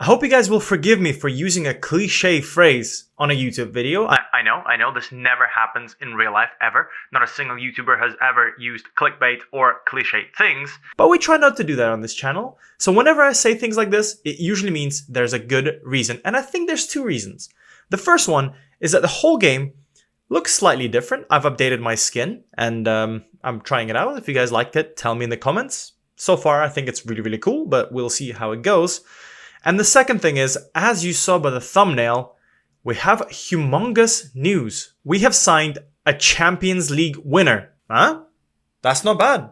I hope you guys will forgive me for using a cliche phrase on a YouTube video. I know, this never happens in real life ever. Not a single YouTuber has ever used clickbait or cliche things. But we try not to do that on this channel. So whenever I say things like this, it usually means there's a good reason. And I think there's two reasons. The first one is that the whole game looks slightly different. I've updated my skin and I'm trying it out. If you guys liked it, tell me in the comments. So far, I think it's really, really cool, but we'll see how it goes. And the second thing is, as you saw by the thumbnail, we have humongous news. We have signed a Champions League winner. Huh? That's not bad.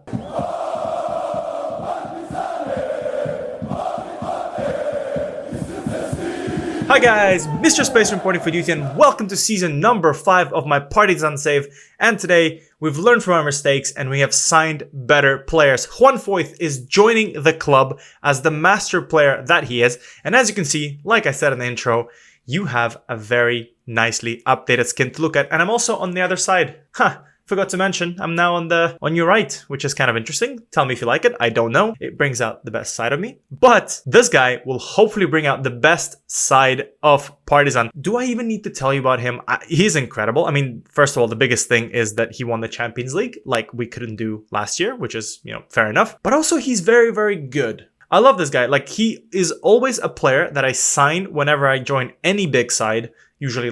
Hi guys, MrSpaceman reporting for duty and welcome to season number 5 of my Partizan save. And today, we've learned from our mistakes and we have signed better players. Juan Foyth is joining the club as the master player that he is. And as you can see, like I said in the intro, you have a very nicely updated skin to look at. And I'm also on the other side. Forgot to mention, I'm now on your right, which is kind of interesting. Tell me if you like it. I don't know. It brings out the best side of me. But this guy will hopefully bring out the best side of Partizan. Do I even need to tell you about him? He's incredible. I mean, first of all, the biggest thing is that he won the Champions League like we couldn't do last year, which is, fair enough. But also he's very, very good. I love this guy. Like, he is always a player that I sign whenever I join any big side. Usually,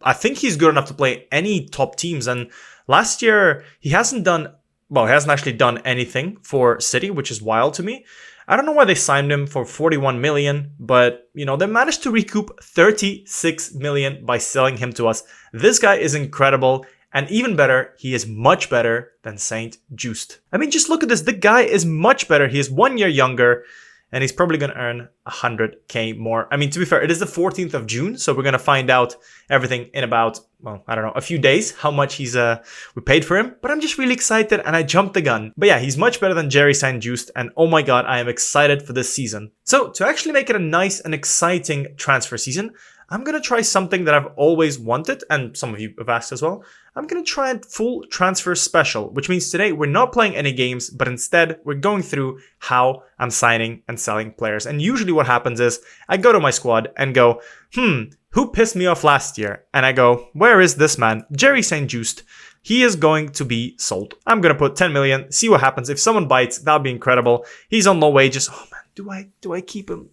I think he's good enough to play any top teams. And last year, he hasn't actually done anything for City, which is wild to me. I don't know why they signed him for 41 million, but, they managed to recoup 36 million by selling him to us. This guy is incredible. And even better, he is much better than Saint Just. I mean, just look at this. The guy is much better. He is 1 year younger. And he's probably going to earn 100k more. I mean, to be fair, it is the 14th of June. So we're going to find out everything in about, a few days, how much we paid for him. But I'm just really excited and I jumped the gun. But yeah, he's much better than Jerry Saint Just. And oh my God, I am excited for this season. So to actually make it a nice and exciting transfer season, I'm going to try something that I've always wanted. And some of you have asked as well. I'm going to try a full transfer special, which means today we're not playing any games, but instead we're going through how I'm signing and selling players. And usually what happens is I go to my squad and go, who pissed me off last year? And I go, where is this man? Jerry Saint Just. He is going to be sold. I'm going to put 10 million, see what happens. If someone bites, that'll be incredible. He's on low wages. Oh man, do I keep him?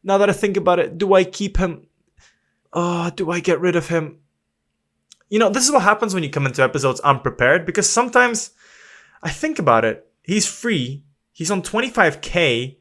Now that I think about it, do I keep him? Oh, do I get rid of him? This is what happens when you come into episodes unprepared, because sometimes I think about it. He's free. He's on 25k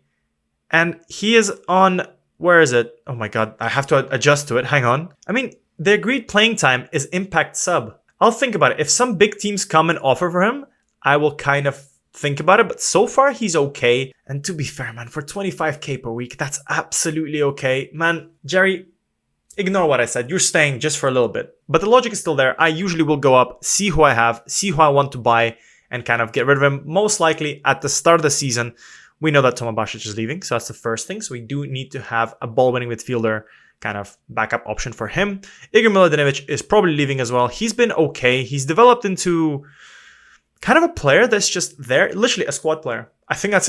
and he is on, where is it? Oh my God, I have to adjust to it. Hang on. I mean, the agreed playing time is impact sub. I'll think about it. If some big teams come and offer for him, I will kind of think about it. But so far, he's okay. And to be fair, man, for 25k per week, that's absolutely okay. Man, Jerry, ignore what I said. You're staying just for a little bit. But the logic is still there. I usually will go up, see who I have, see who I want to buy, and kind of get rid of him. Most likely at the start of the season, we know that Toma Basic is leaving. So that's the first thing. So we do need to have a ball-winning midfielder kind of backup option for him. Igor Miladinovic is probably leaving as well. He's been okay. He's developed into kind of a player that's just there. Literally a squad player. I think he's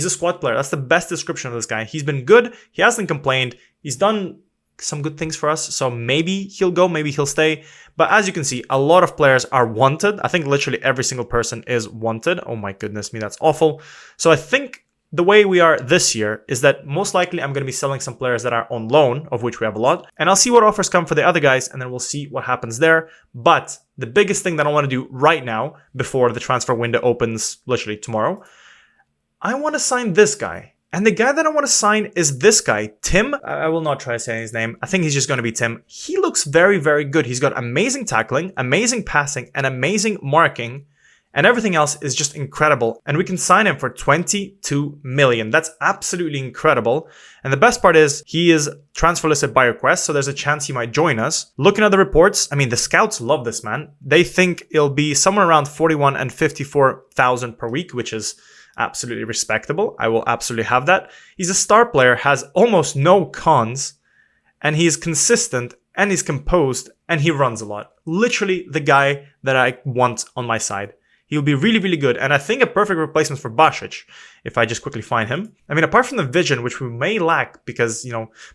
a squad player. That's the best description of this guy. He's been good. He hasn't complained. He's done some good things for us. So maybe he'll go, maybe he'll stay. But as you can see, a lot of players are wanted. I think literally every single person is wanted. Oh my goodness me, that's awful. So I think the way we are this year is that most likely I'm going to be selling some players that are on loan, of which we have a lot. And I'll see what offers come for the other guys, and then we'll see what happens there. But the biggest thing that I want to do right now, before the transfer window opens literally tomorrow, I want to sign this guy. And the guy that I want to sign is this guy, Tim. I will not try to say his name. I think he's just going to be Tim. He looks very, very good. He's got amazing tackling, amazing passing, and amazing marking. And everything else is just incredible. And we can sign him for 22 million. That's absolutely incredible. And the best part is he is transfer listed by request. So there's a chance he might join us. Looking at the reports, I mean, the scouts love this man. They think it'll be somewhere around 41 and 54,000 per week, which is absolutely respectable. I will absolutely have that. He's a star player, has almost no cons, and he's consistent and he's composed and he runs a lot. Literally the guy that I want on my side. He'll be really, really good. And I think a perfect replacement for Basic, if I just quickly find him. I mean, apart from the vision, which we may lack because,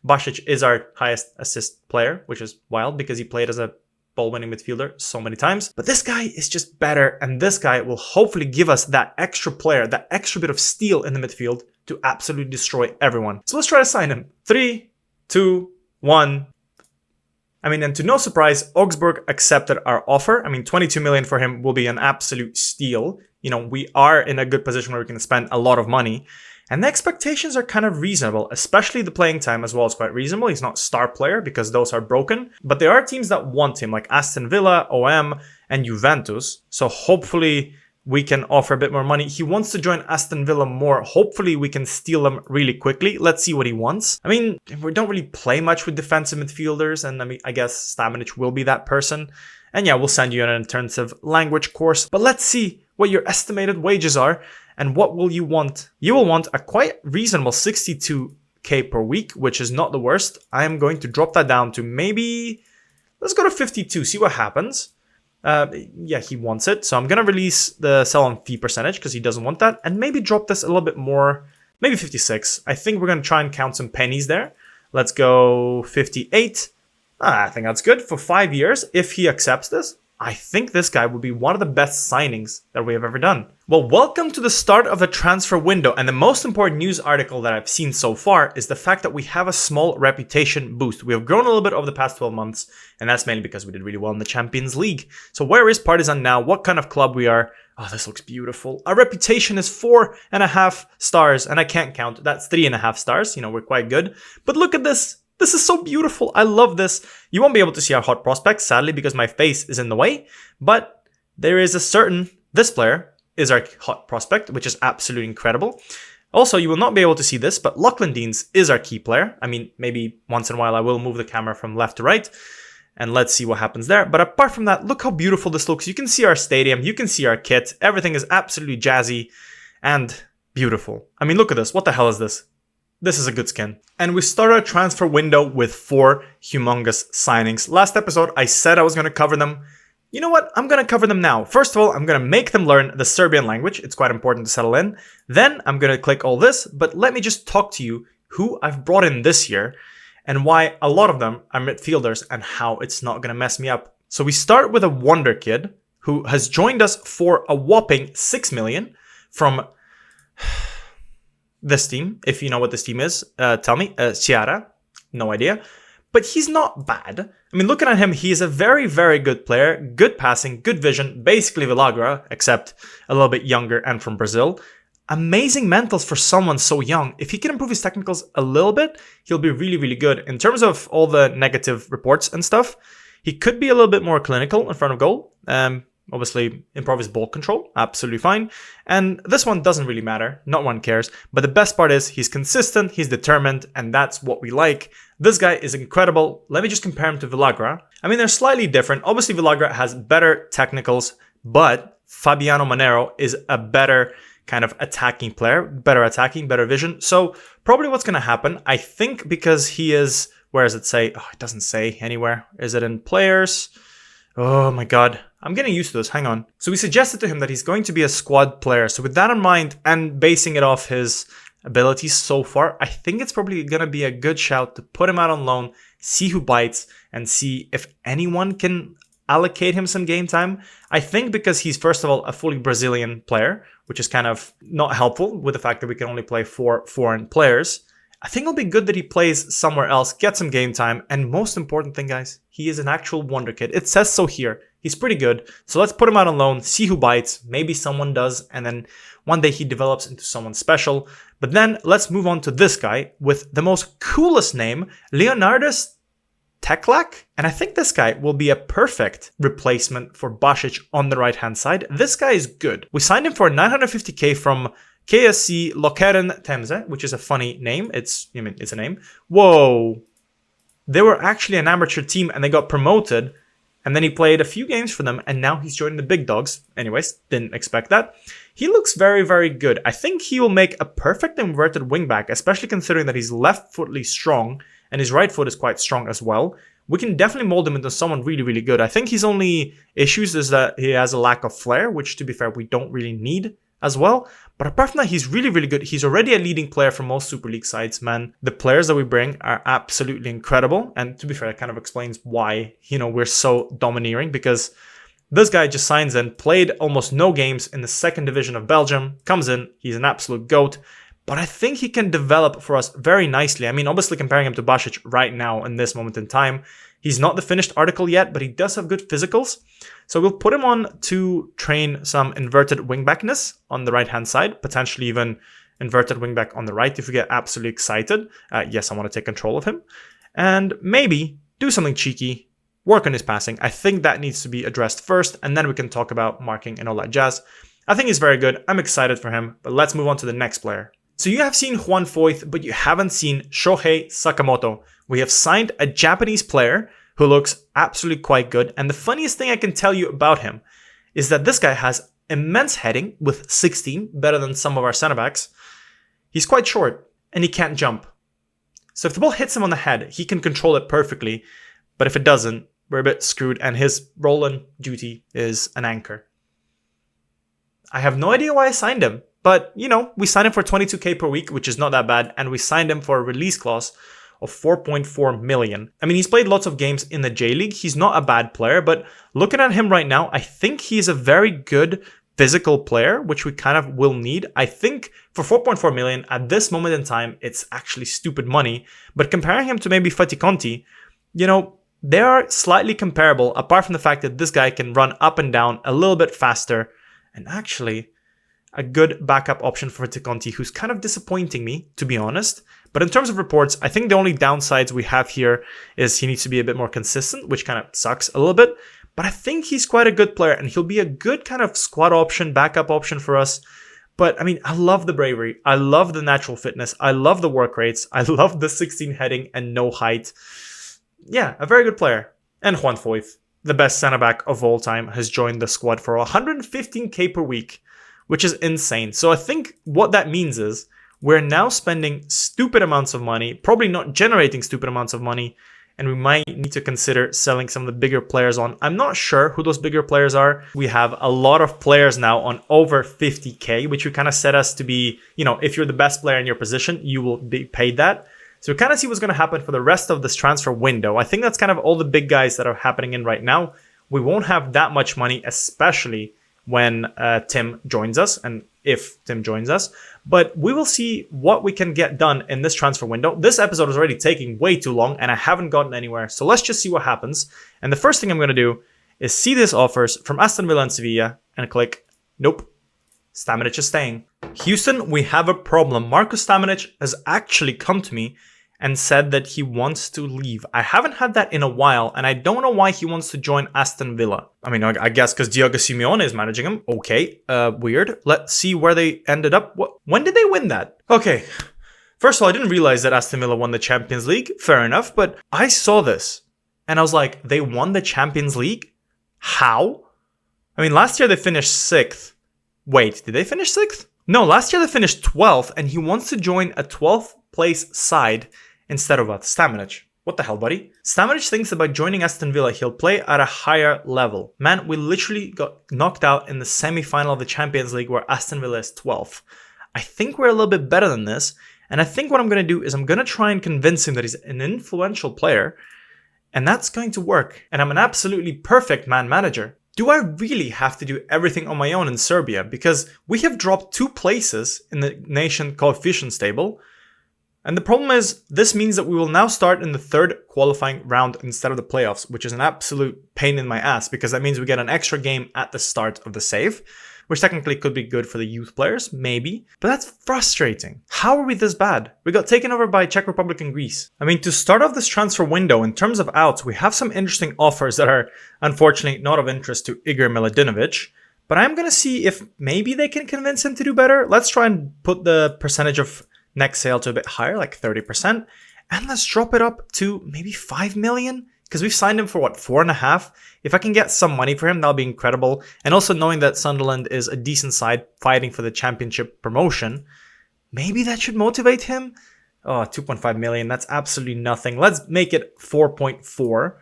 Basic is our highest assist player, which is wild because he played as a ball-winning midfielder so many times. But this guy is just better, and this guy will hopefully give us that extra player, that extra bit of steel in the midfield to absolutely destroy everyone. So let's try to sign him. 3, 2, 1. I mean, and to no surprise, Augsburg accepted our offer. I mean, 22 million for him will be an absolute steal. We are in a good position where we can spend a lot of money. And the expectations are kind of reasonable, especially the playing time as well is quite reasonable. He's not star player because those are broken. But there are teams that want him, like Aston Villa, OM, and Juventus. So hopefully we can offer a bit more money. He wants to join Aston Villa more. Hopefully we can steal him really quickly. Let's see what he wants. I mean, we don't really play much with defensive midfielders. And I guess Stamenic will be that person. And yeah, we'll send you an alternative language course. But let's see what your estimated wages are. And what will you want? You will want a quite reasonable 62k per week, which is not the worst. I am going to drop that down to maybe, let's go to 52, see what happens. Yeah, he wants it. So I'm going to release the sell on fee percentage because he doesn't want that. And maybe drop this a little bit more, maybe 56. I think we're going to try and count some pennies there. Let's go 58. I think that's good for 5 years. If he accepts this, I think this guy will be one of the best signings that we have ever done. Well, welcome to the start of the transfer window. And the most important news article that I've seen so far is the fact that we have a small reputation boost. We have grown a little bit over the past 12 months, and that's mainly because we did really well in the Champions League. So where is Partizan now? What kind of club we are? Oh, this looks beautiful. Our reputation is 4.5 stars, and I can't count. That's 3.5 stars. We're quite good. But look at this. This is so beautiful. I love this. You won't be able to see our hot prospects, sadly, because my face is in the way. But there is this player is our hot prospect, which is absolutely incredible. Also, you will not be able to see this, but Lachlan Deans is our key player. I mean, maybe once in a while I will move the camera from left to right. And let's see what happens there. But apart from that, look how beautiful this looks. You can see our stadium. You can see our kit. Everything is absolutely jazzy and beautiful. I mean, look at this. What the hell is this? This is a good skin. And we start our transfer window with 4 humongous signings. Last episode, I said I was going to cover them. You know what? I'm going to cover them now. First of all, I'm going to make them learn the Serbian language. It's quite important to settle in. Then I'm going to click all this. But let me just talk to you who I've brought in this year and why a lot of them are midfielders and how it's not going to mess me up. So we start with a wonder kid who has joined us for a whopping 6 million from this team. If you know what this team is, tell me. Ciara, no idea. But he's not bad. I mean, looking at him, he is a very, very good player. Good passing, good vision, basically Villagra, except a little bit younger and from Brazil. Amazing mentals for someone so young. If he can improve his technicals a little bit, he'll be really, really good. In terms of all the negative reports and stuff, he could be a little bit more clinical in front of goal. Obviously, improve his ball control, absolutely fine. And this one doesn't really matter, not one cares. But the best part is he's consistent, he's determined, and that's what we like. This guy is incredible. Let me just compare him to Villagra. I mean, they're slightly different. Obviously, Villagra has better technicals, but Fabiano Monero is a better kind of attacking player, better attacking, better vision. So probably what's going to happen, I think because he is, where does it say? Oh, it doesn't say anywhere. Is it in players? Oh my God. I'm getting used to this. Hang on. So we suggested to him that he's going to be a squad player. So with that in mind and basing it off his abilities so far, I think it's probably going to be a good shout to put him out on loan, see who bites, and see if anyone can allocate him some game time. I think because he's, first of all, a fully Brazilian player, which is kind of not helpful with the fact that we can only play 4 foreign players. I think it'll be good that he plays somewhere else, get some game time, and most important thing, guys, he is an actual wonder kid. It says so here. He's pretty good. So let's put him out on loan, see who bites. Maybe someone does, and then one day he develops into someone special. But then let's move on to this guy with the most coolest name, Leonardus Teklak. And I think this guy will be a perfect replacement for Basic on the right-hand side. This guy is good. We signed him for 950k from KSC Lokeren Temze, which is a funny name. It's a name. Whoa. They were actually an amateur team and they got promoted. And then he played a few games for them and now he's joining the big dogs. Anyways, didn't expect that. He looks very, very good. I think he will make a perfect inverted wingback, especially considering that he's left footly strong and his right foot is quite strong as well. we can definitely mold him into someone really, really good. I think his only issues is that he has a lack of flair, which, to be fair, we don't really need as well. But apart from that, he's really, really good. He's already a leading player for most Super League sides, man. The players that we bring are absolutely incredible. And to be fair, it kind of explains why, we're so domineering, because this guy just signs in, played almost no games in the second division of Belgium, comes in, he's an absolute GOAT. But I think he can develop for us very nicely. I mean, obviously comparing him to Basic right now in this moment in time, he's not the finished article yet, but he does have good physicals. So we'll put him on to train some inverted wingbackness on the right-hand side, potentially even inverted wingback on the right if we get absolutely excited. Yes, I want to take control of him. And maybe do something cheeky, work on his passing. I think that needs to be addressed first, and then we can talk about marking and all that jazz. I think he's very good. I'm excited for him, but let's move on to the next player. So you have seen Juan Foyth, but you haven't seen Shohei Sakamoto. We have signed a Japanese player who looks absolutely quite good. And the funniest thing I can tell you about him is that this guy has immense heading with 16, better than some of our center backs. He's quite short and he can't jump. So if the ball hits him on the head, he can control it perfectly. But if it doesn't, we're a bit screwed, and his role and duty is an anchor. I have no idea why I signed him. But, we signed him for 22k per week, which is not that bad. And we signed him for a release clause of 4.4 million. I mean, he's played lots of games in the J League. He's not a bad player, but looking at him right now, I think he's a very good physical player, which we kind of will need. I think for 4.4 million at this moment in time, it's actually stupid money. But comparing him to maybe Fatih Conti, they are slightly comparable, apart from the fact that this guy can run up and down a little bit faster. And actually, a good backup option for Conti, who's kind of disappointing me, to be honest. But in terms of reports, I think the only downsides we have here is he needs to be a bit more consistent, which kind of sucks a little bit. But I think he's quite a good player, and he'll be a good kind of squad option, backup option for us. But I mean, I love the bravery. I love the natural fitness. I love the work rates. I love the 16 heading and no height. Yeah, a very good player. And Juan Foyth, the best center back of all time, has joined the squad for 115k per week, which is insane. So I think what that means is we're now spending stupid amounts of money, probably not generating stupid amounts of money, and we might need to consider selling some of the bigger players on. I'm not sure who those bigger players are. We have a lot of players now on over 50k, which we kind of set us to be, if you're the best player in your position, you will be paid that. So we kind of see what's going to happen for the rest of this transfer window. I think that's kind of all the big guys that are happening in right now. We won't have that much money, especially when Tim joins us, and if Tim joins us. But we will see what we can get done in this transfer window. This episode is already taking way too long, and I haven't gotten anywhere. So let's just see what happens. And the first thing I'm going to do is see these offers from Aston Villa and Sevilla, and click, nope, Stamenic is staying. Houston, we have a problem. Marko Stamenic has actually come to me and said that he wants to leave. I haven't had that in a while, and I don't know why he wants to join Aston Villa. I mean, I guess because Diogo Simeone is managing him. Okay, weird. Let's see where they ended up. When did they win that? Okay, first of all, I didn't realize that Aston Villa won the Champions League. Fair enough, but I saw this, and I was like, they won the Champions League? How? I mean, last year they finished 6th. Wait, did they finish 6th? No, last year they finished 12th, and he wants to join a 12th place side instead of Stamenic. What the hell, buddy? Stamenic thinks that by joining Aston Villa, he'll play at a higher level. Man, we literally got knocked out in the semi-final of the Champions League where Aston Villa is 12th. I think we're a little bit better than this, and I think what I'm going to do is I'm going to try and convince him that he's an influential player, and that's going to work. And I'm an absolutely perfect man manager. Do I really have to do everything on my own in Serbia? Because we have dropped 2 places in the nation coefficients table. And the problem is, this means that we will now start in the 3rd qualifying round instead of the playoffs, which is an absolute pain in my ass, because that means we get an extra game at the start of the save, which technically could be good for the youth players, maybe. But that's frustrating. How are we this bad? We got taken over by Czech Republic and Greece. I mean, to start off this transfer window, in terms of outs, we have some interesting offers that are unfortunately not of interest to Igor Miladinovic. But I'm going to see if maybe they can convince him to do better. Let's try and put the percentage of next sale to a bit higher, like 30%. And let's drop it up to maybe 5 million. Because we've signed him for, 4.5? If I can get some money for him, that'll be incredible. And also knowing that Sunderland is a decent side fighting for the championship promotion, maybe that should motivate him Oh, 2.5 million. That's absolutely nothing. Let's make it 4.4.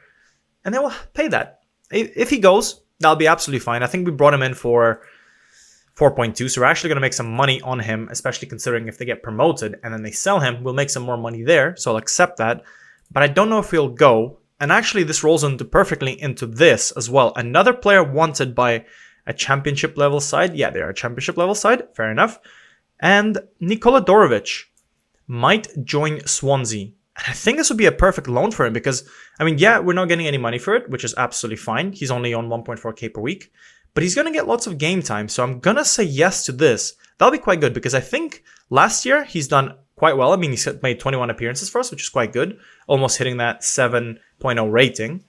And then we'll pay that. If he goes, that'll be absolutely fine. I think we brought him in for 4.2. So we're actually going to make some money on him, especially considering if they get promoted and then they sell him, we'll make some more money there. So I'll accept that. But I don't know if he'll go. And actually, this rolls perfectly into this as well. Another player wanted by a championship level side. Yeah, they're a championship level side. Fair enough. And Nikola Dorovic might join Swansea. And I think this would be a perfect loan for him because, I mean, yeah, we're not getting any money for it, which is absolutely fine. He's only on 1.4k per week. But he's going to get lots of game time. So I'm going to say yes to this. That'll be quite good because I think last year he's done quite well. I mean, he's made 21 appearances for us, which is quite good. Almost hitting that 7.0 rating.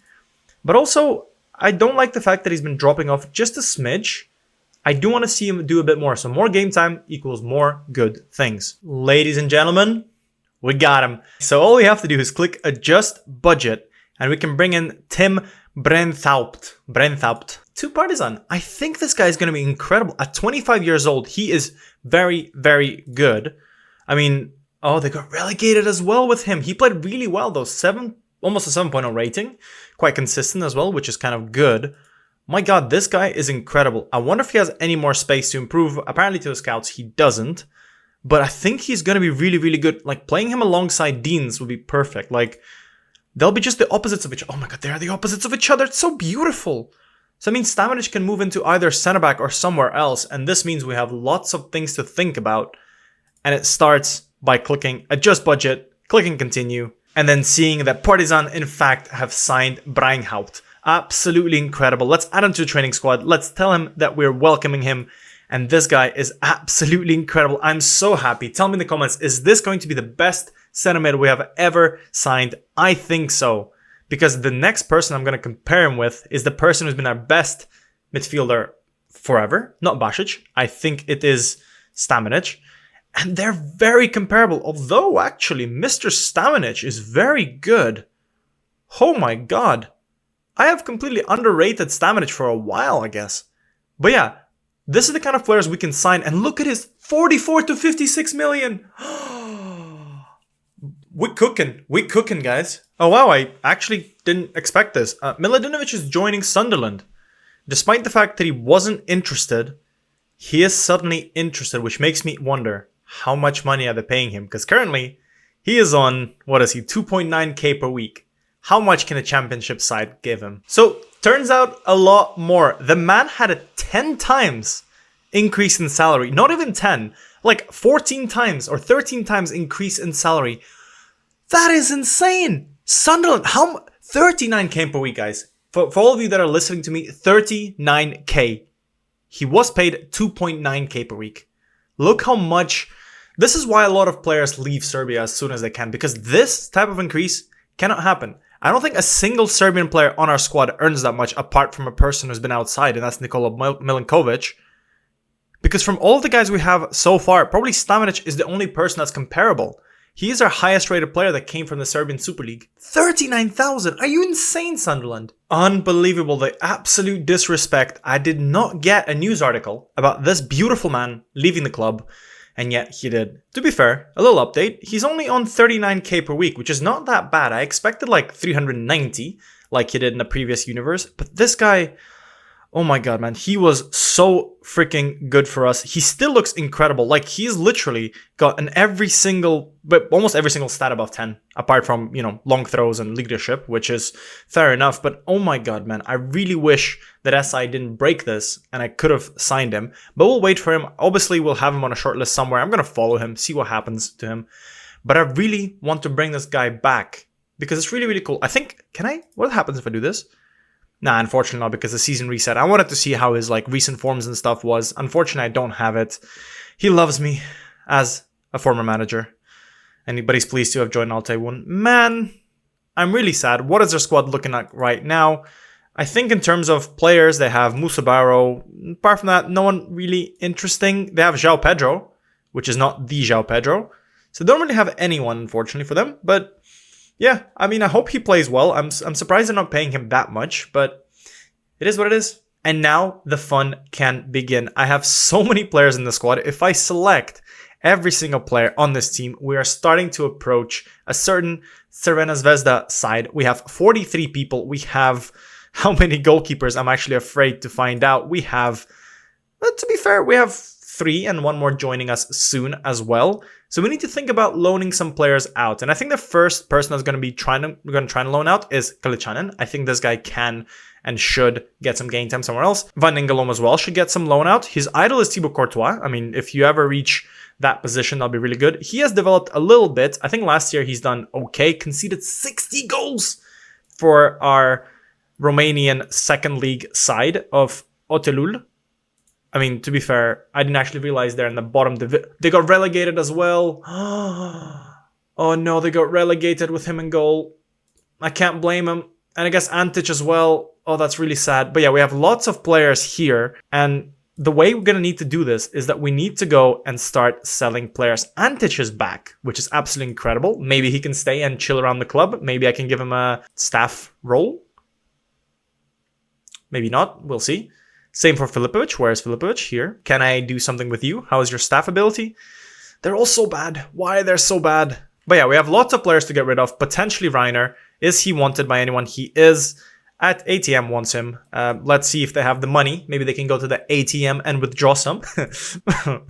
But also, I don't like the fact that he's been dropping off just a smidge. I do want to see him do a bit more. So more game time equals more good things. Ladies and gentlemen, we got him. So all we have to do is click adjust budget and we can bring in Tim Brenthout to Partizan. I think this guy is going to be incredible. At 25 years old, he is very, very good. I mean, oh, they got relegated as well with him. He played really well though. Almost a 7.0 rating. Quite consistent as well, which is kind of good. My God, this guy is incredible. I wonder if he has any more space to improve. Apparently to the scouts, he doesn't. But I think he's going to be really, really good. Like, playing him alongside Deans would be perfect. Like, they'll be just the opposites of each other. Oh my God, they are the opposites of each other. It's so beautiful. So, I mean, Stamanic can move into either center back or somewhere else. And this means we have lots of things to think about. And it starts by clicking adjust budget, clicking continue, and then seeing that Partizan, in fact, have signed Breinhaupt. Absolutely incredible. Let's add him to the training squad. Let's tell him that we're welcoming him. And this guy is absolutely incredible. I'm so happy. Tell me in the comments, is this going to be the best center mid we have ever signed? I think so. Because the next person I'm going to compare him with is the person who's been our best midfielder forever. Not Basic. I think it is Stamanic. And they're very comparable. Although, actually, Mr. Stamanic is very good. Oh my God. I have completely underrated Stamanic for a while, I guess. But yeah, this is the kind of players we can sign. And look at his 44 to 56 million. We're cooking, guys. Oh wow, I actually didn't expect this. Miladinovic is joining Sunderland. Despite the fact that he wasn't interested, he is suddenly interested, which makes me wonder how much money are they paying him? Because currently, he is on, what is he, 2.9k per week. How much can a championship side give him? So, turns out a lot more. The man had a 10 times increase in salary. Not even 10. Like 14 times or 13 times increase in salary. That is insane. Sunderland, 39k per week, guys. For all of you that are listening to me, 39k. He was paid 2.9k per week. Look how much. This is why a lot of players leave Serbia as soon as they can. Because this type of increase cannot happen. I don't think a single Serbian player on our squad earns that much apart from a person who's been outside, and that's Nikola Milinkovic. Because from all of the guys we have so far, probably Stamanic is the only person that's comparable. He is our highest rated player that came from the Serbian Super League. 39,000! Are you insane, Sunderland? Unbelievable, the absolute disrespect. I did not get a news article about this beautiful man leaving the club. And yet he did. To be fair, a little update. He's only on 39k per week, which is not that bad. I expected like 390, like he did in the previous universe. But this guy, oh my God, man. He was so freaking good for us. He still looks incredible. Like, he's literally got almost every single stat above 10. Apart from, long throws and leadership, which is fair enough. But oh my God, man. I really wish that SI didn't break this and I could have signed him. But we'll wait for him. Obviously, we'll have him on a short list somewhere. I'm going to follow him, see what happens to him. But I really want to bring this guy back because it's really, really cool. I think, what happens if I do this? Nah, unfortunately not, because the season reset. I wanted to see how his recent forms and stuff was. Unfortunately, I don't have it. He loves me as a former manager. But he's pleased to have joined Altay1. Man, I'm really sad. What is their squad looking like right now? I think in terms of players, they have Musa Barrow. Apart from that, no one really interesting. They have João Pedro, which is not the João Pedro. So they don't really have anyone, unfortunately, for them. But yeah, I mean, I hope he plays well. I'm surprised they're not paying him that much, but it is what it is. And now the fun can begin. I have so many players in the squad. If I select every single player on this team. We are starting to approach a certain Crvena Zvezda side. We have 43 people. We have how many goalkeepers? I'm actually afraid to find out. We have, to be fair, we have 3 and 1 more joining us soon as well. So we need to think about loaning some players out. And I think the first person that's going to be trying to loan out is Kalichanin. I think this guy can and should get some game time somewhere else. Van Ingelom as well should get some loan out. His idol is Thibaut Courtois. I mean, if you ever reach that position, that'll be really good. He has developed a little bit. I think last year he's done okay. Conceded 60 goals for our Romanian second league side of Otelul. I mean, to be fair, I didn't actually realize they're in the bottom division. They got relegated as well. Oh no, they got relegated with him in goal. I can't blame him. And I guess Antic as well. Oh, that's really sad. But yeah, we have lots of players here. And the way we're going to need to do this is that we need to go and start selling players. Antic is back, which is absolutely incredible. Maybe he can stay and chill around the club. Maybe I can give him a staff role. Maybe not. We'll see. Same for Filipovic. Where is Filipovic? Here. Can I do something with you? How is your staff ability? They're all so bad. Why are they so bad? But yeah, we have lots of players to get rid of. Potentially Reiner. Is he wanted by anyone? He is. At ATM wants him. Let's see if they have the money. Maybe they can go to the ATM and withdraw some.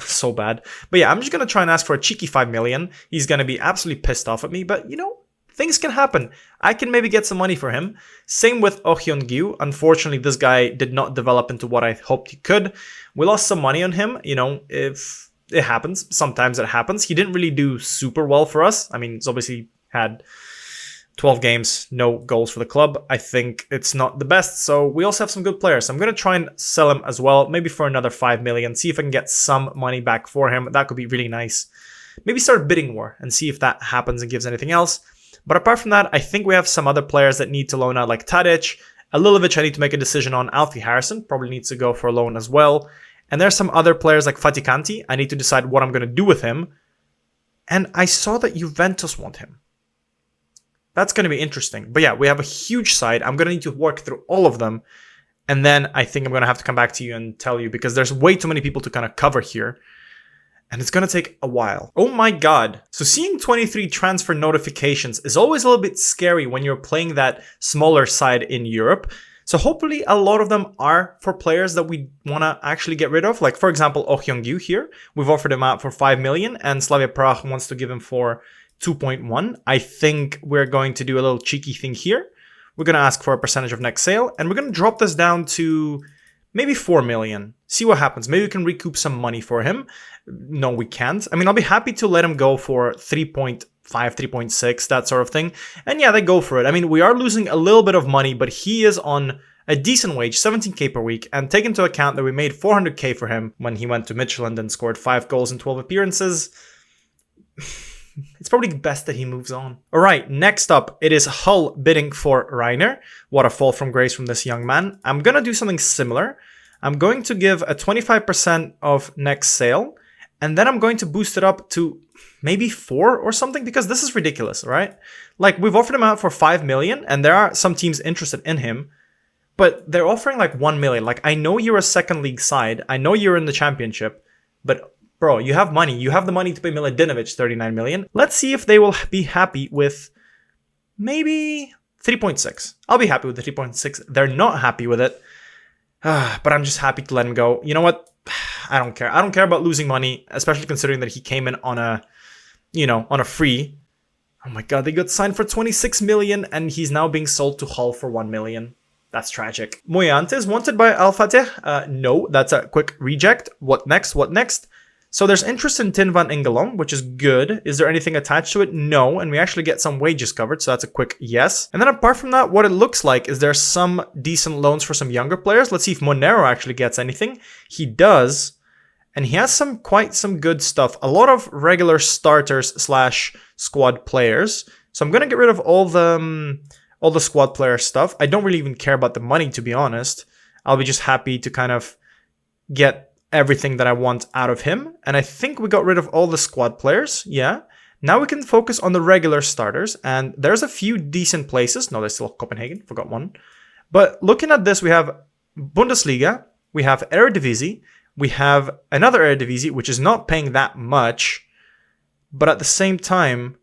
So bad. But yeah, I'm just going to try and ask for a cheeky 5 million. He's going to be absolutely pissed off at me. But you know, things can happen. I can maybe get some money for him. Same with Oh Hyun-gyu. Unfortunately, this guy did not develop into what I hoped he could. We lost some money on him. You know, if it happens. Sometimes it happens. He didn't really do super well for us. I mean, he's obviously had 12 games, no goals for the club. I think it's not the best. So we also have some good players. I'm going to try and sell him as well. Maybe for another 5 million. See if I can get some money back for him. That could be really nice. Maybe start a bidding war and see if that happens and gives anything else. But apart from that, I think we have some other players that need to loan out, like Tadic. Alilovic, I need to make a decision on. Alfie Harrison probably needs to go for a loan as well. And there's some other players like Fatikanti. I need to decide what I'm going to do with him. And I saw that Juventus want him. That's going to be interesting. But yeah, we have a huge side. I'm going to need to work through all of them. And then I think I'm going to have to come back to you and tell you because there's way too many people to kind of cover here. And it's going to take a while. Oh my god. So seeing 23 transfer notifications is always a little bit scary when you're playing that smaller side in Europe. So hopefully a lot of them are for players that we want to actually get rid of. Like for example, Oh Hyung-gyu here. We've offered him out for 5 million and Slavia Prague wants to give him for 2.1. I think we're going to do a little cheeky thing here. We're going to ask for a percentage of next sale and we're going to drop this down to maybe 4 million. See what happens. Maybe we can recoup some money for him. No, we can't. I mean, I'll be happy to let him go for 3.5, 3.6, that sort of thing. And yeah, they go for it. I mean, we are losing a little bit of money, but he is on a decent wage, 17k per week, and take into account that we made 400k for him when he went to Midtjylland and scored 5 goals in 12 appearances. It's probably best that he moves on. All right, next up, it is Hull bidding for Reiner. What a fall from grace from this young man. I'm going to do something similar. I'm going to give a 25% of next sale, and then I'm going to boost it up to maybe 4 or something, because this is ridiculous, right? Like, we've offered him out for 5 million, and there are some teams interested in him, but they're offering like 1 million. Like, I know you're a second league side. I know you're in the championship, but bro, you have money. You have the money to pay Miladinovic 39 million. Let's see if they will be happy with maybe 3.6. I'll be happy with the 3.6. They're not happy with it. But I'm just happy to let him go. You know what? I don't care. I don't care about losing money, especially considering that he came in on a, on a free. Oh my god, they got signed for 26 million and he's now being sold to Hull for 1 million. That's tragic. Moyantes wanted by Al Fateh. No, that's a quick reject. What next? What next? So there's interest in Tin van Ingelom, which is good. Is there anything attached to it? No. And we actually get some wages covered. So that's a quick yes. And then apart from that, what it looks like is there's some decent loans for some younger players. Let's see if Monero actually gets anything. He does. And he has quite some good stuff. A lot of regular starters / squad players. So I'm going to get rid of all the squad player stuff. I don't really even care about the money, to be honest. I'll be just happy to kind of get everything that I want out of him. And I think we got rid of all the squad players. Yeah. Now we can focus on the regular starters. And there's a few decent places. No, there's still Copenhagen. Forgot one. But looking at this, we have Bundesliga. We have Eredivisie. We have another Eredivisie, which is not paying that much. But at the same time,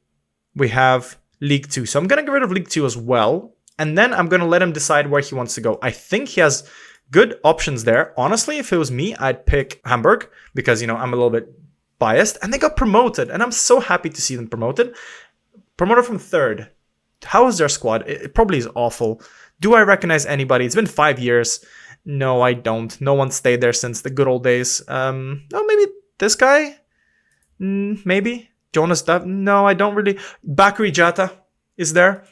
we have League 2. So I'm going to get rid of League 2 as well. And then I'm going to let him decide where he wants to go. I think he has good options there. Honestly, if it was me, I'd pick Hamburg because, you know, I'm a little bit biased. And they got promoted. And I'm so happy to see them promoted. Promoted from 3rd. How is their squad? It probably is awful. Do I recognize anybody? It's been 5 years. No, I don't. No one stayed there since the good old days. Oh, maybe this guy? Maybe. Jonas Dav? No, I don't really. Bakary Jata is there.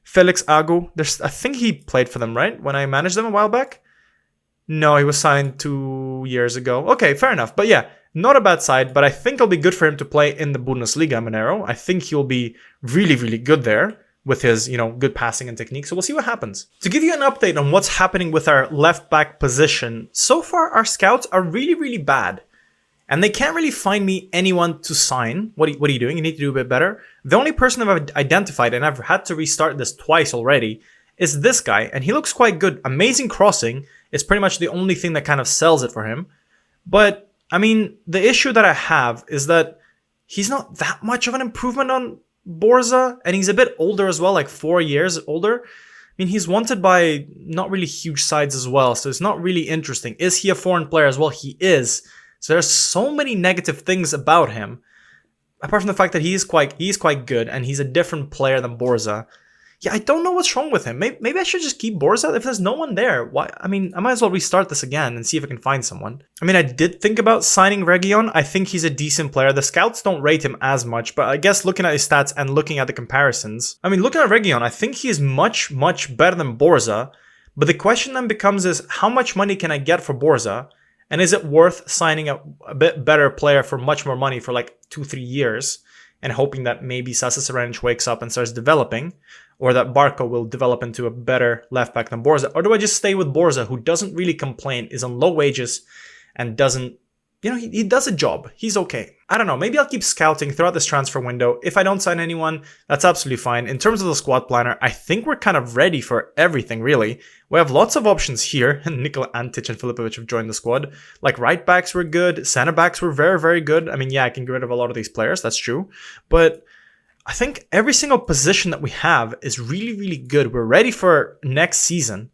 Felix Agu. I think he played for them, right? When I managed them a while back? No, he was signed 2 years ago. Okay, fair enough. But yeah, not a bad side. But I think it'll be good for him to play in the Bundesliga, Monero. I think he'll be really, really good there with his, you know, good passing and technique. So we'll see what happens. To give you an update on what's happening with our left back position, so far our scouts are really, really bad. And they can't really find me anyone to sign. What are you doing? You need to do a bit better. The only person I've identified, and I've had to restart this twice already, is this guy. And he looks quite good. Amazing crossing is pretty much the only thing that kind of sells it for him. But, I mean, the issue that I have is that he's not that much of an improvement on Borza. And he's a bit older as well, like 4 years older. I mean, he's wanted by not really huge sides as well. So it's not really interesting. Is he a foreign player as well? He is. So there's so many negative things about him, apart from the fact that he is quite good and he's a different player than Borza. Yeah, I don't know what's wrong with him. Maybe I should just keep Borza if there's no one there. Why? I mean, I might as well restart this again and see if I can find someone. I mean, I did think about signing Region. I think he's a decent player. The scouts don't rate him as much, but I guess looking at his stats and looking at the comparisons, I mean, looking at Region, I think he is much, much better than Borza. But the question then becomes is, how much money can I get for Borza? And is it worth signing a bit better player for much more money for like 2-3 years and hoping that maybe Sasa Serenic wakes up and starts developing, or that Barco will develop into a better left back than Borza? Or do I just stay with Borza, who doesn't really complain, is on low wages, and doesn't, you know, he does a job. He's okay. I don't know. Maybe I'll keep scouting throughout this transfer window. If I don't sign anyone, that's absolutely fine. In terms of the squad planner, I think we're kind of ready for everything, really. We have lots of options here. Nikola Antic and Filipovic have joined the squad. Like, right backs were good. Center backs were very, very good. I mean, yeah, I can get rid of a lot of these players. That's true. But I think every single position that we have is really, really good. We're ready for next season.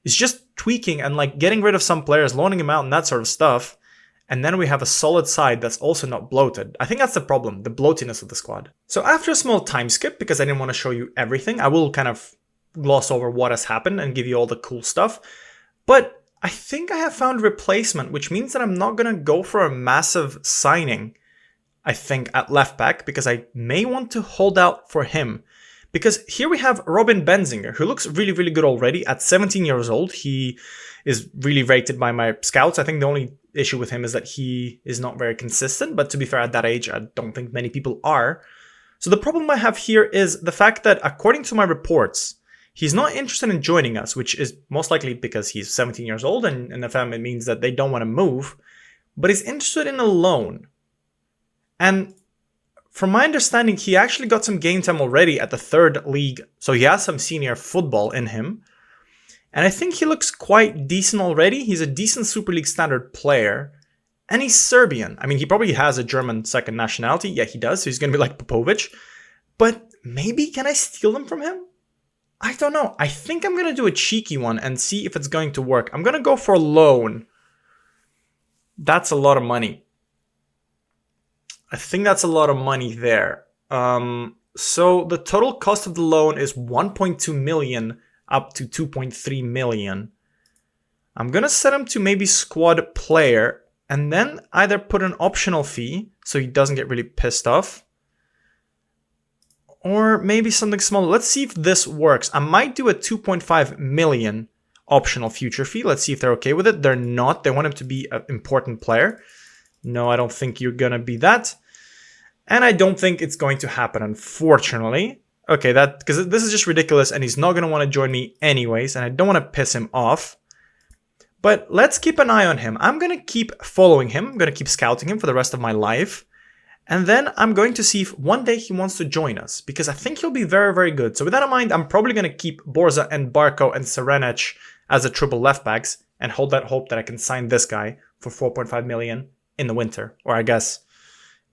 It's just tweaking and like getting rid of some players, loaning them out and that sort of stuff. And then we have a solid side that's also not bloated. I think that's the problem, the bloatiness of the squad. So after a small time skip, because I didn't want to show you everything, I will kind of gloss over what has happened and give you all the cool stuff. But I think I have found replacement, which means that I'm not going to go for a massive signing, I think, at left back, because I may want to hold out for him. Because here we have Robin Benzinger, who looks really, really good already at 17 years old. He is really rated by my scouts. I think the only issue with him is that he is not very consistent. But to be fair, at that age, I don't think many people are. So the problem I have here is the fact that according to my reports, he's not interested in joining us, which is most likely because he's 17 years old. And in the FM, it means that they don't want to move. But he's interested in a loan. And from my understanding, he actually got some game time already at the 3rd league. So he has some senior football in him. And I think he looks quite decent already. He's a decent Super League standard player. And he's Serbian. I mean, he probably has a German second nationality. Yeah, he does. So he's going to be like Popovic. But maybe can I steal him from him? I don't know. I think I'm going to do a cheeky one and see if it's going to work. I'm going to go for a loan. That's a lot of money. I think that's a lot of money there. So the total cost of the loan is 1.2 million up to 2.3 million. I'm going to set him to maybe squad player and then either put an optional fee so he doesn't get really pissed off. Or maybe something smaller. Let's see if this works. I might do a 2.5 million optional future fee. Let's see if they're okay with it. They're not. They want him to be an important player. No, I don't think you're going to be that. And I don't think it's going to happen, unfortunately. Okay, because this is just ridiculous and he's not going to want to join me anyways. And I don't want to piss him off. But let's keep an eye on him. I'm going to keep following him. I'm going to keep scouting him for the rest of my life. And then I'm going to see if one day he wants to join us. Because I think he'll be very, very good. So with that in mind, I'm probably going to keep Borza and Barco and Serenic as the triple left backs. And hold that hope that I can sign this guy for 4.5 million in the winter. Or I guess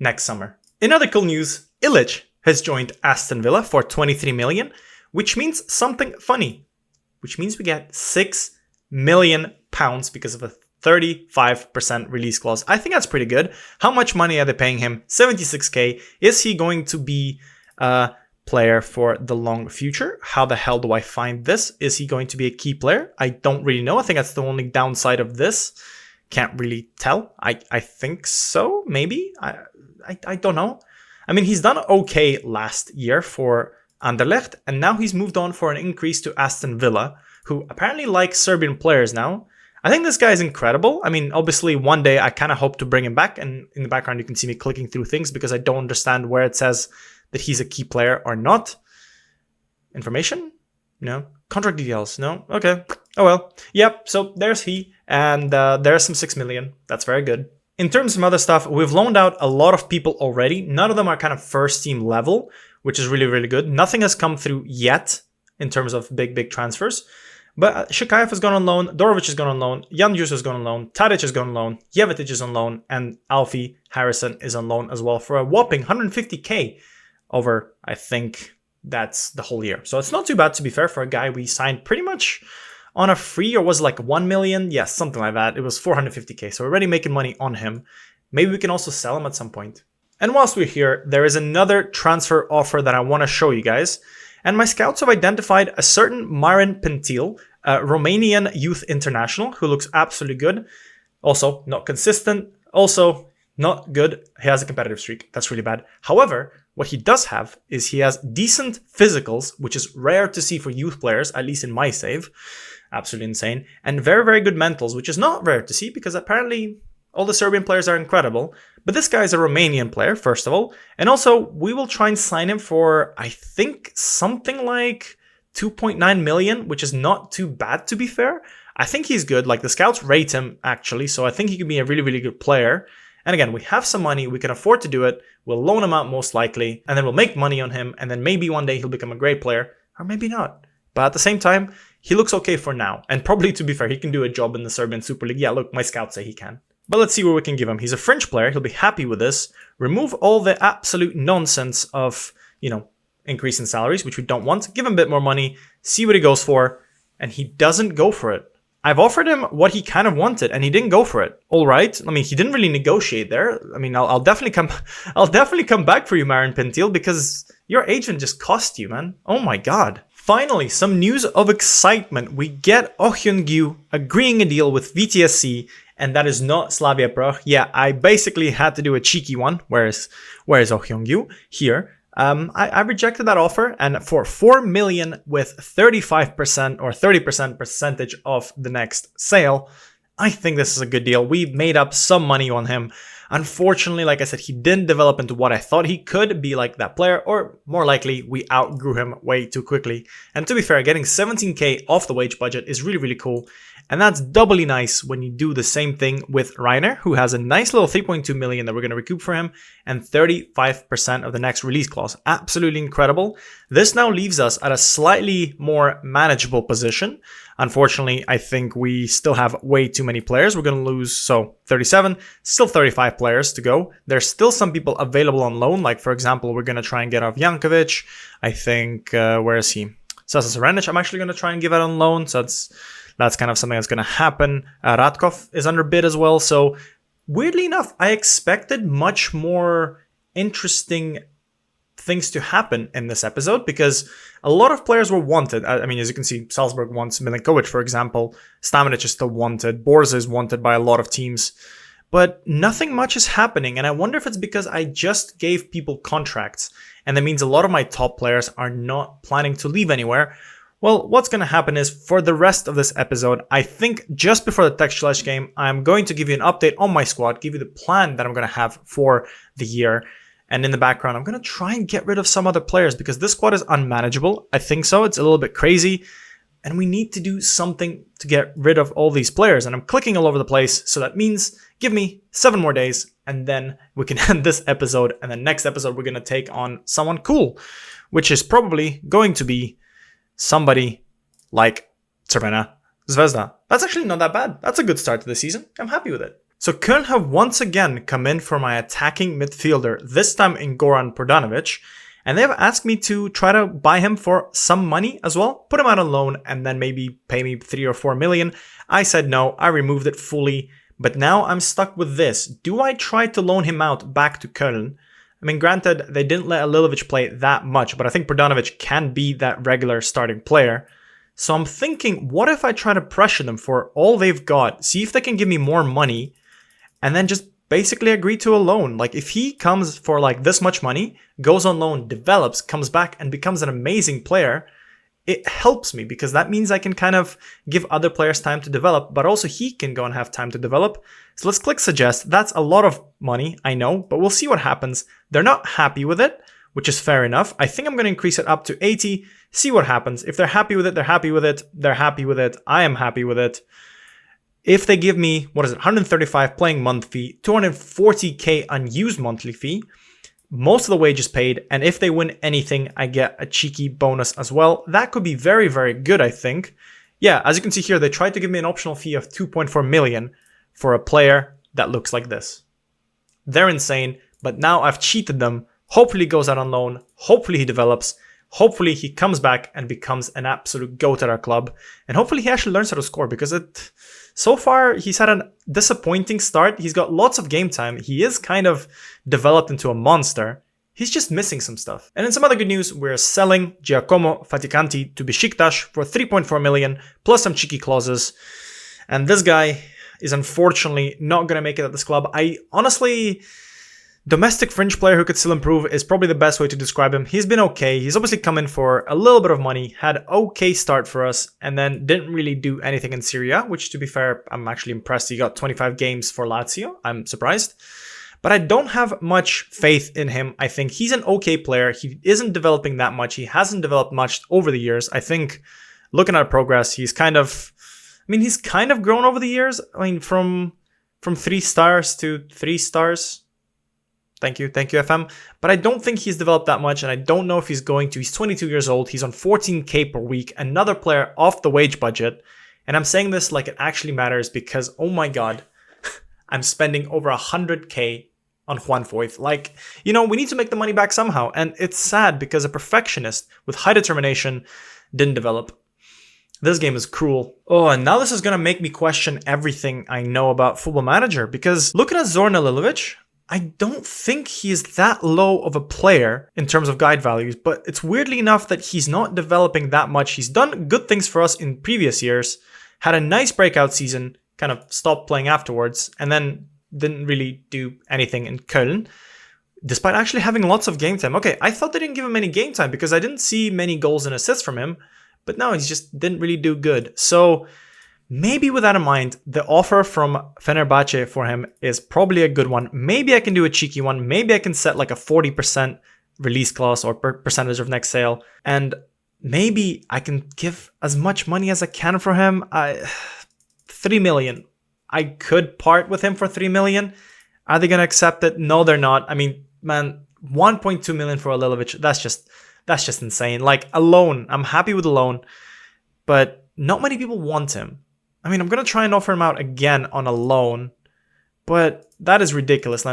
next summer. In other cool news, Ilic has joined Aston Villa for 23 million, which means something funny, which means we get £6 million because of a 35% release clause. I think that's pretty good. How much money are they paying him? 76k. Is he going to be a player for the long future? How the hell do I find this? Is he going to be a key player? I don't really know. I think that's the only downside of this. Can't really tell. I think so, maybe. I don't know. I mean, he's done okay last year for Anderlecht, and now he's moved on for an increase to Aston Villa, who apparently like Serbian players now. I think this guy is incredible. I mean, obviously, one day I kind of hope to bring him back, and in the background you can see me clicking through things because I don't understand where it says that he's a key player or not. Information? No. Contract details? No? Okay. Oh well. Yep, so there's he, and there's some 6 million. That's very good. In terms of some other stuff, we've loaned out a lot of people already. None of them are kind of first team level, which is really, really good. Nothing has come through yet in terms of big transfers. But Shakayev has gone on loan, Dorovic has gone on loan, Janjus has gone on loan, Tadic has gone on loan, Jevetic is on loan, and Alfie Harrison is on loan as well for a whopping 150k over, I think that's the whole year. So it's not too bad, to be fair, for a guy we signed pretty much on a free, or was it like 1 million? Yes, something like that. It was 450k, so we're already making money on him. Maybe we can also sell him at some point. And whilst we're here, there is another transfer offer that I want to show you guys. And my scouts have identified a certain Marin Pentil, a Romanian youth international, who looks absolutely good. Also, not consistent. Also, not good. He has a competitive streak. That's really bad. However, what he does have is he has decent physicals, which is rare to see for youth players, at least in my save. Absolutely insane. And very, very good mentals, which is not rare to see because apparently all the Serbian players are incredible. But this guy is a Romanian player, first of all. And also, we will try and sign him for, I think, something like 2.9 million, which is not too bad, to be fair. I think he's good. Like, the scouts rate him, actually. So I think he could be a really, really good player. And again, we have some money. We can afford to do it. We'll loan him out most likely. And then we'll make money on him. And then maybe one day he'll become a great player. Or maybe not. But at the same time, he looks okay for now. And probably, to be fair, he can do a job in the Serbian Super League. Yeah, look, my scouts say he can. But let's see what we can give him. He's a French player. He'll be happy with this. Remove all the absolute nonsense of, increase in salaries, which we don't want. Give him a bit more money. See what he goes for. And he doesn't go for it. I've offered him what he kind of wanted, and he didn't go for it. All right. I mean, he didn't really negotiate there. I mean, I'll definitely come back for you, Marin Pentil, because your agent just cost you, man. Oh my God. Finally, some news of excitement. We get Oh Hyun-gyu agreeing a deal with VTSC, and that is not Slavia Prague. Yeah, I basically had to do a cheeky one. Where is Oh Hyun-gyu? Here. I rejected that offer, and for 4 million with 35% or 30% percentage of the next sale, I think this is a good deal. We made up some money on him. Unfortunately, like I said, he didn't develop into what I thought he could be, like that player, or more likely, we outgrew him way too quickly. And to be fair, getting 17k off the wage budget is really, really cool. And that's doubly nice when you do the same thing with Reiner, who has a nice little 3.2 million that we're going to recoup for him, and 35% of the next release clause. Absolutely incredible. This now leaves us at a slightly more manageable position. Unfortunately, I think we still have way too many players. We're going to lose, 37, still 35 players to go. There's still some people available on loan. Like, for example, we're going to try and get off Jankovic. I think, where is he? Sasa Serenic, I'm actually going to try and give out on loan. So that's kind of something that's going to happen. Radkov is under bid as well. So weirdly enough, I expected much more interesting things to happen in this episode because a lot of players were wanted. I mean, as you can see, Salzburg wants Milinkovic, for example. Stamenic is still wanted. Borza is wanted by a lot of teams. But nothing much is happening. And I wonder if it's because I just gave people contracts. And that means a lot of my top players are not planning to leave anywhere. Well, what's going to happen is for the rest of this episode, I think just before the Textulash game, I'm going to give you an update on my squad, give you the plan that I'm going to have for the year. And in the background, I'm going to try and get rid of some other players because this squad is unmanageable. I think so. It's a little bit crazy. And we need to do something to get rid of all these players. And I'm clicking all over the place. So that means give me 7 more days and then we can end this episode. And the next episode, we're going to take on someone cool, which is probably going to be somebody like Crvena Zvezda. That's actually not that bad. That's a good start to the season. I'm happy with it. So Köln have once again come in for my attacking midfielder, this time in Goran Bogdanovic, and they have asked me to try to buy him for some money as well, put him out on loan and then maybe pay me 3 or 4 million. I said no, I removed it fully, but now I'm stuck with this. Do I try to loan him out back to Köln? I mean, granted, they didn't let Alilovic play that much, but I think Bogdanovic can be that regular starting player. So I'm thinking, what if I try to pressure them for all they've got, see if they can give me more money, and then just basically agree to a loan. Like if he comes for like this much money, goes on loan, develops, comes back and becomes an amazing player, it helps me because that means I can kind of give other players time to develop, but also he can go and have time to develop. So let's click suggest. That's a lot of money, I know, but we'll see what happens. They're not happy with it, which is fair enough. I think I'm going to increase it up to 80, see what happens. If they're happy with it, they're happy with it. They're happy with it. I am happy with it. If they give me, 135 playing month fee, 240k unused monthly fee, most of the wages paid, and if they win anything, I get a cheeky bonus as well. That could be very, very good, I think. Yeah, as you can see here, they tried to give me an optional fee of 2.4 million for a player that looks like this. They're insane, but now I've cheated them. Hopefully he goes out on loan. Hopefully he develops. Hopefully he comes back and becomes an absolute GOAT at our club. And hopefully he actually learns how to score because so far he's had a disappointing start. He's got lots of game time. He is kind of developed into a monster. He's just missing some stuff. And in some other good news, we're selling Giacomo Faticanti to Besiktas for 3.4 million plus some cheeky clauses. And this guy is unfortunately not going to make it at this club. Domestic fringe player who could still improve is probably the best way to describe him. He's been okay. He's obviously come in for a little bit of money, had okay start for us, and then didn't really do anything in Serie A, which to be fair, I'm actually impressed. He got 25 games for Lazio. I'm surprised. But I don't have much faith in him. I think he's an okay player. He isn't developing that much. He hasn't developed much over the years. I think looking at progress, he's kind of grown over the years. I mean, from 3 stars to 3 stars. Thank you, FM. But I don't think he's developed that much, and I don't know if he's going to. He's 22 years old. He's on 14k per week. Another player off the wage budget. And I'm saying this like it actually matters because, oh my god, I'm spending over 100k on Juan Foyth. Like, we need to make the money back somehow. And it's sad because a perfectionist with high determination didn't develop. This game is cruel. Oh, and now this is going to make me question everything I know about Football Manager because looking at Zoran Alilovic, I don't think he is that low of a player in terms of guide values, but it's weirdly enough that he's not developing that much. He's done good things for us in previous years, had a nice breakout season, kind of stopped playing afterwards, and then didn't really do anything in Köln, despite actually having lots of game time. Okay, I thought they didn't give him any game time because I didn't see many goals and assists from him, but no, he just didn't really do good. So maybe with that in mind, the offer from Fenerbahce for him is probably a good one. Maybe I can do a cheeky one. Maybe I can set like a 40% release clause or percentage of next sale. And maybe I can give as much money as I can for him. 3 million. I could part with him for 3 million. Are they going to accept it? No, they're not. I mean, man, 1.2 million for Alilovic. That's just insane. Like a loan. I'm happy with a loan, but not many people want him. I mean, I'm going to try and offer him out again on a loan, but that is ridiculous.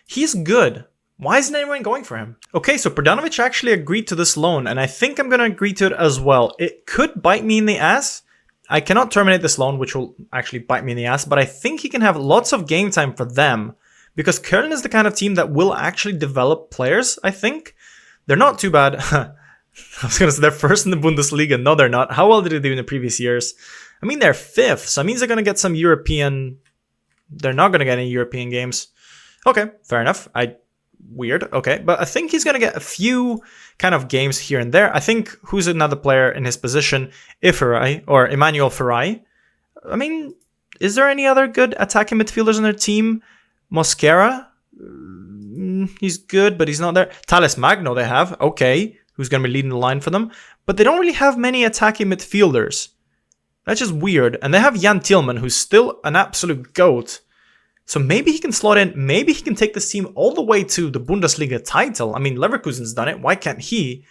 He's good. Why isn't anyone going for him? Okay, so Bogdanovic actually agreed to this loan, and I think I'm going to agree to it as well. It could bite me in the ass. I cannot terminate this loan, which will actually bite me in the ass, but I think he can have lots of game time for them, because Köln is the kind of team that will actually develop players, I think. They're not too bad. I was going to say they're first in the Bundesliga. No, they're not. How well did they do in the previous years? I mean, they're 5th, so that means they're going to get some European... They're not going to get any European games. Okay, fair enough. Weird, okay. But I think he's going to get a few kind of games here and there. I think, who's another player in his position? Iferai, or Emmanuel Ferrai. I mean, is there any other good attacking midfielders on their team? Mosquera? He's good, but he's not there. Thales Magno they have, okay. Who's going to be leading the line for them. But they don't really have many attacking midfielders. That's just weird. And they have Jan Tillman, who's still an absolute GOAT. So maybe he can slot in. Maybe he can take this team all the way to the Bundesliga title. I mean, Leverkusen's done it. Why can't he?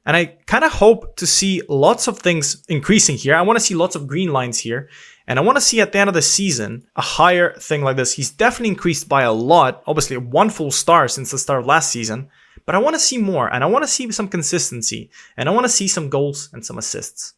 And I kind of hope to see lots of things increasing here. I want to see lots of green lines here. And I want to see at the end of the season a higher thing like this. He's definitely increased by a lot. Obviously, 1 full star since the start of last season. But I want to see more, and I want to see some consistency, and I want to see some goals and some assists.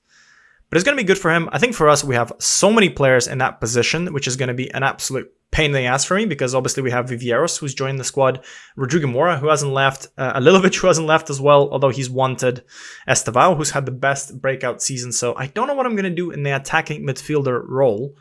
But it's going to be good for him. I think for us, we have so many players in that position, which is going to be an absolute pain in the ass for me, because obviously we have Viveiros, who's joined the squad, Rodrigo Mora, who hasn't left, Alilovic, who hasn't left as well, although he's wanted, Estevao, who's had the best breakout season. So I don't know what I'm going to do in the attacking midfielder role,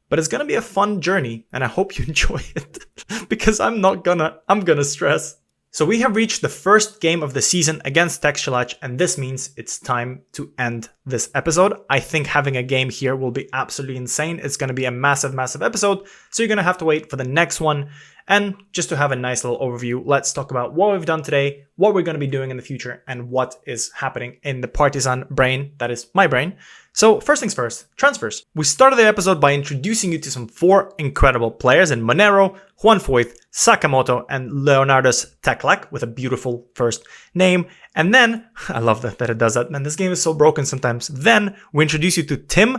but it's going to be a fun journey, and I hope you enjoy it, because I'm gonna stress. So we have reached the first game of the season against Textilach, and this means it's time to end this episode. I think having a game here will be absolutely insane. It's going to be a massive, massive episode, so you're going to have to wait for the next one. And just to have a nice little overview, let's talk about what we've done today, what we're going to be doing in the future, and what is happening in the Partizan brain, that is my brain. So first things first, transfers. We started the episode by introducing you to some 4 incredible players in Monero, Juan Foyth, Sakamoto, and Leonardos Teklak, with a beautiful first name. And then, I love that it does that, man, this game is so broken sometimes. Then we introduce you to Tim.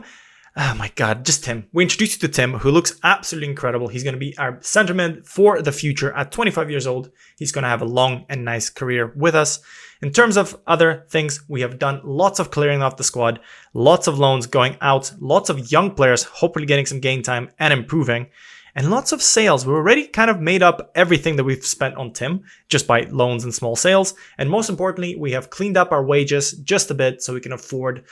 Oh my god, just Tim. We introduce you to Tim, who looks absolutely incredible. He's going to be our center mid for the future at 25 years old. He's going to have a long and nice career with us. In terms of other things, we have done lots of clearing off the squad, lots of loans going out, lots of young players hopefully getting some game time and improving, and lots of sales. We already kind of made up everything that we've spent on Tim just by loans and small sales. And most importantly, we have cleaned up our wages just a bit so we can afford,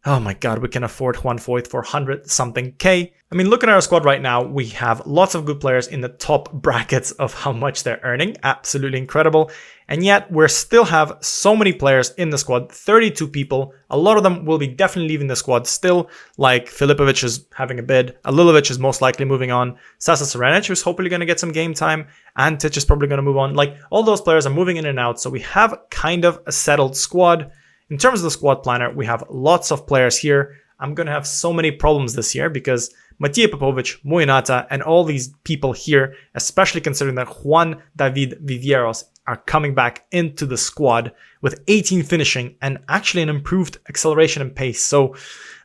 oh my god, we can afford Juan Foyth for 100-something K. I mean, look at our squad right now. We have lots of good players in the top brackets of how much they're earning. Absolutely incredible. And yet we still have so many players in the squad, 32 people. A lot of them will be definitely leaving the squad still, like Filipovic is having a bid. Alilovic is most likely moving on. Sasa Serenic, who's hopefully going to get some game time. Antic is probably going to move on. Like, all those players are moving in and out. So we have kind of a settled squad. In terms of the squad planner, we have lots of players here. I'm going to have so many problems this year because Matija Popovic, Mujinata, and all these people here, especially considering that Juan David Viveiros are coming back into the squad with 18 finishing and actually an improved acceleration and pace. So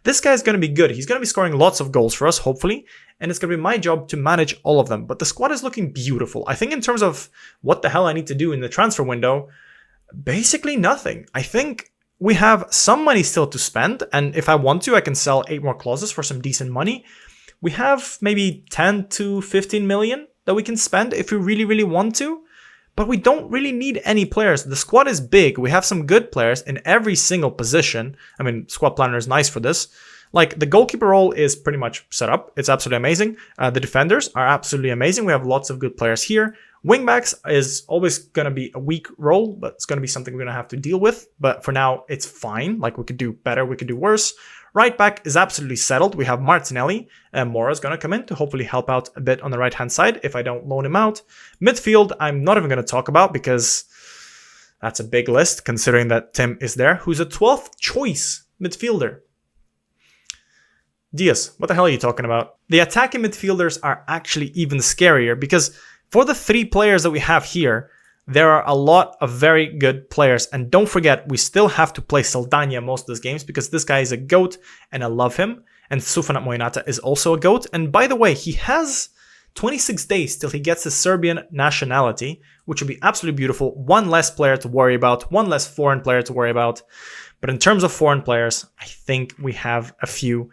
this guy is going to be good. He's going to be scoring lots of goals for us, hopefully, and it's going to be my job to manage all of them. But the squad is looking beautiful. I think in terms of what the hell I need to do in the transfer window, basically nothing. I think we have some money still to spend, and if I want to, I can sell 8 more clauses for some decent money. We have maybe 10 to 15 million that we can spend if we really, really want to, but we don't really need any players. The squad is big. We have some good players in every single position. I mean, squad planner is nice for this. Like, the goalkeeper role is pretty much set up. It's absolutely amazing. The defenders are absolutely amazing. We have lots of good players here. Wingbacks is always going to be a weak role, but it's going to be something we're going to have to deal with. But for now, it's fine. Like, we could do better, we could do worse. Right back is absolutely settled. We have Martinelli, and Mora is going to come in to hopefully help out a bit on the right-hand side if I don't loan him out. Midfield, I'm not even going to talk about because that's a big list, considering that Tim is there, who's a 12th choice midfielder. Diaz, what the hell are you talking about? The attacking midfielders are actually even scarier because for the 3 players that we have here, there are a lot of very good players. And don't forget, we still have to play Saldania most of these games because this guy is a GOAT and I love him. And Sufanat Mujinata is also a GOAT. And by the way, he has 26 days till he gets his Serbian nationality, which would be absolutely beautiful. 1 less player to worry about, 1 less foreign player to worry about. But in terms of foreign players, I think we have a few.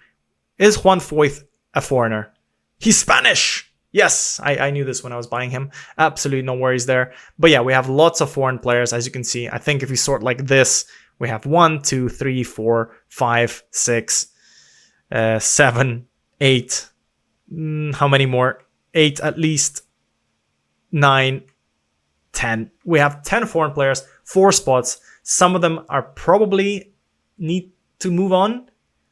Is Juan Foyth a foreigner? He's Spanish! Yes, I knew this when I was buying him. Absolutely no worries there. But yeah, we have lots of foreign players, as you can see. I think if we sort like this, we have 1, 2, 3, 4, 5, 6, 7, 8. How many more? 8 at least. 9, 10. We have 10 foreign players, 4 spots. Some of them are probably need to move on,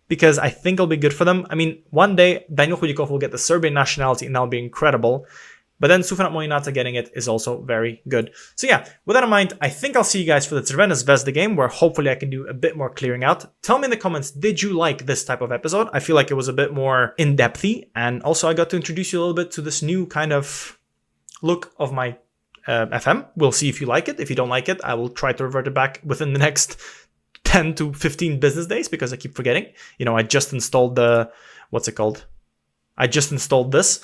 because I think it'll be good for them. I mean, one day, Daniel Khudikov will get the Serbian nationality and that'll be incredible. But then Sufanat Mujinata getting it is also very good. So yeah, with that in mind, I think I'll see you guys for the Crvena Zvezda game, where hopefully I can do a bit more clearing out. Tell me in the comments, did you like this type of episode? I feel like it was a bit more in-depthy. And also I got to introduce you a little bit to this new kind of look of my FM. We'll see if you like it. If you don't like it, I will try to revert it back within the next 10 to 15 business days because I keep forgetting. You know, I just installed the, what's it called? I just installed this.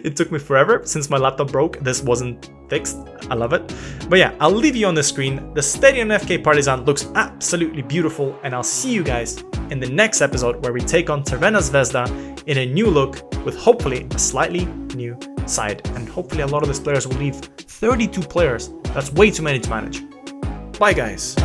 It took me forever since my laptop broke. This wasn't fixed. I love it. But yeah, I'll leave you on the screen. The Stadion FK Partizan looks absolutely beautiful, and I'll see you guys in the next episode where we take on Crvena Zvezda in a new look with hopefully a slightly new side. And hopefully a lot of these players will leave. 32 players. That's way too many to manage. Bye guys.